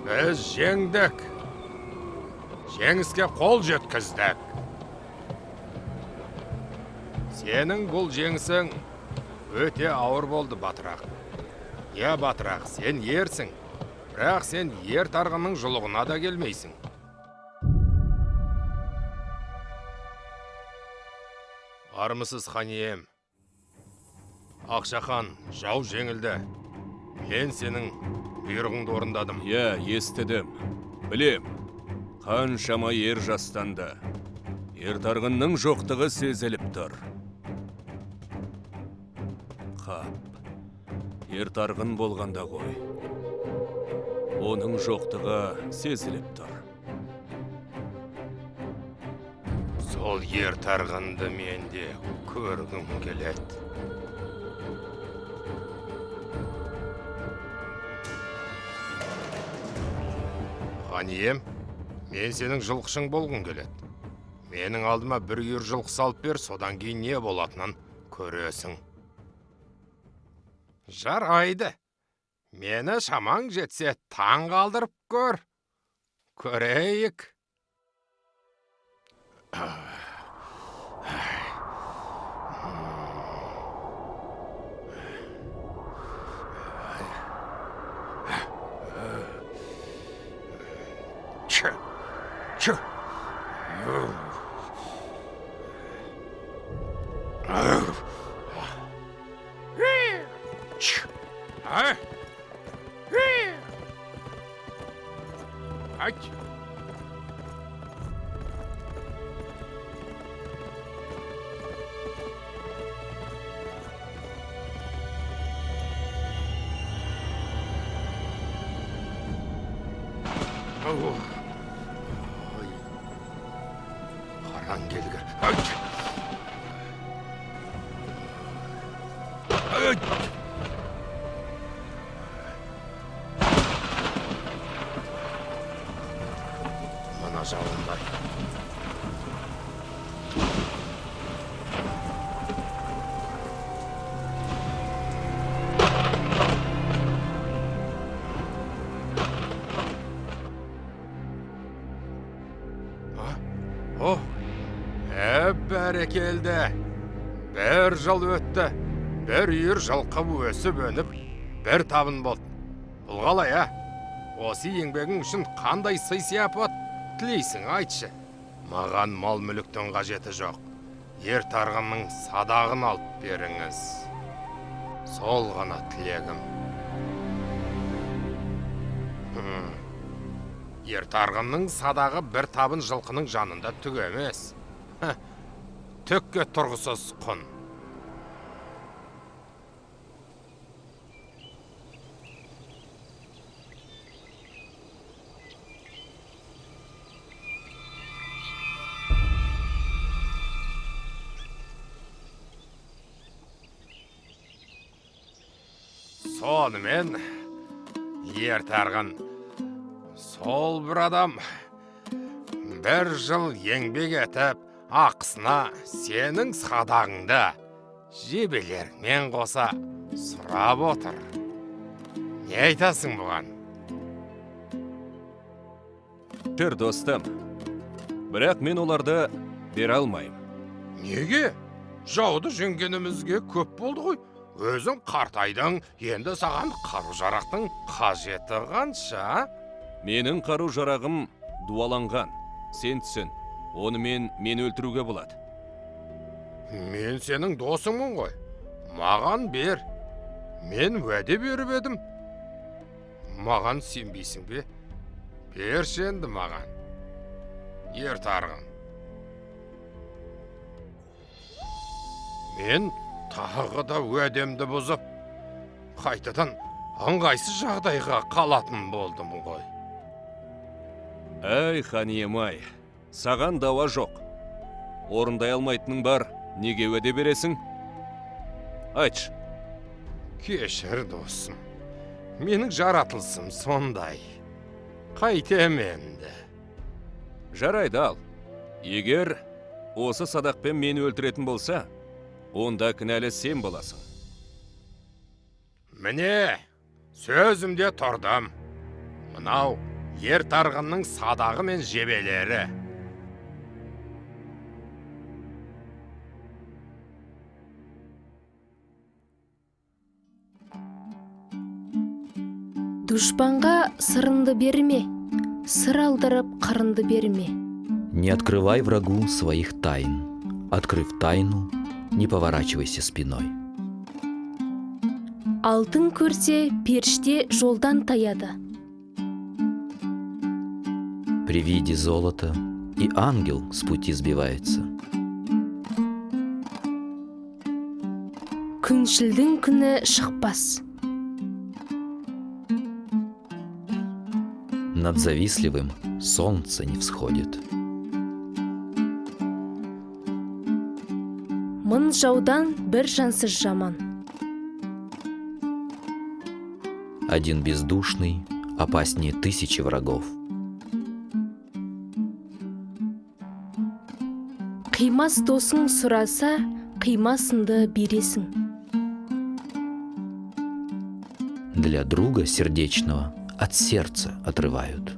Біз жеңдік. Жеңіске қол жеткіздік. Сенің бұл жеңісің өте ауыр болды, Батырақ. Я, Батырақ, сен ерсің, бірақ сен ер тарғынның жұлығына да келмейсің. Армысыз, хан ием. Ақшахан, жау жеңілді. Мен сенің бұйрығыңды орындадым. Я, естідім. Білем, қаншама ер жастанды. Ер тарғынның жоқтығы сезіліп тұр. Қап, ер тарғын болғанда ғой. Оның жоқтығы сезіліп тұр. Сол ер тарғынды менде көргім келеді. Хан ием, мен сенің жылқышың болғым келеді. Менің алдыма бір үйір жылқы салып бер, содан кейін не болатынын көресің. Жарайды. Мені шамаң жетсе таң қалдырып көр. Көрейік. Қаран келгір. Мына жауындар. Бәрекелді. Бір жыл өтті. Бір үйір жылқы өсіп өніп, бір табын болды. Бұл қалай, а? Осы еңбегің үшін қандай сый-сияпат тілейсің, айтшы. Маған мал мүліктің қажеті жоқ. Ер тарғынның садағын алып беріңіз. Сол ғана тілегім. Ер тарғынның садағы бір табын жылқының жанында түк емес. Төкке тұрғысыз құн. Сонымен, ер тарғын, сол бір адам бір жыл еңбек етіп, ақысына сенің садағыңды жебелермен қоса сұрап отыр. Не айтасың бұған? Тір достым, бірақ мен оларды бере алмайым. Неге? Жауды жеңгенімізге көп болды ғой. Өзің қартайдың, енді саған қару-жарақтың қажеті қанша? Менің қару-жарағым дуаланған. Сен түсін, онымен мен өлтіруге болады. Мен сенің досыңмын ғой. Маған бер. Мен уәде беріп едім. Маған сенбейсің бе? Берші енді маған. Ер тарғын. Мен тағы да уәдемді бұзып, қайтадан ыңғайсыз жағдайға қалатын болдым ғой. Әй, хан ием-ай, саған дауа жоқ. Орындай алмайтының бар, Неге уәде бересің? Айтшы. Кешір, досым. Менің жаратылысым сондай. Қайтем енді. Жарайды ал. Егер осы садақпен мені өлтіретін болса, онда кінәлі сен боласың. Міне, сөзімде тұрдым. Мынау ер тарғынның садағы мен жебелері. Дұшпанға сырынды берме, сыр алдырып қырынды берме. Не открывай врагу своих тайн. Открыв тайну, не поворачивайся спиной. Алтын көрсе, періште жолдан таяды. При виде золота и ангел с пути сбивается. Күншілдің күні шықпас. Над завистливым солнце не всходит. Мың жаудан бір жансыз жаман. Один бездушный опаснее тысячи врагов. Қимас досың сұраса, қимасынды бересің. Для друга сердечного от сердца отрывают.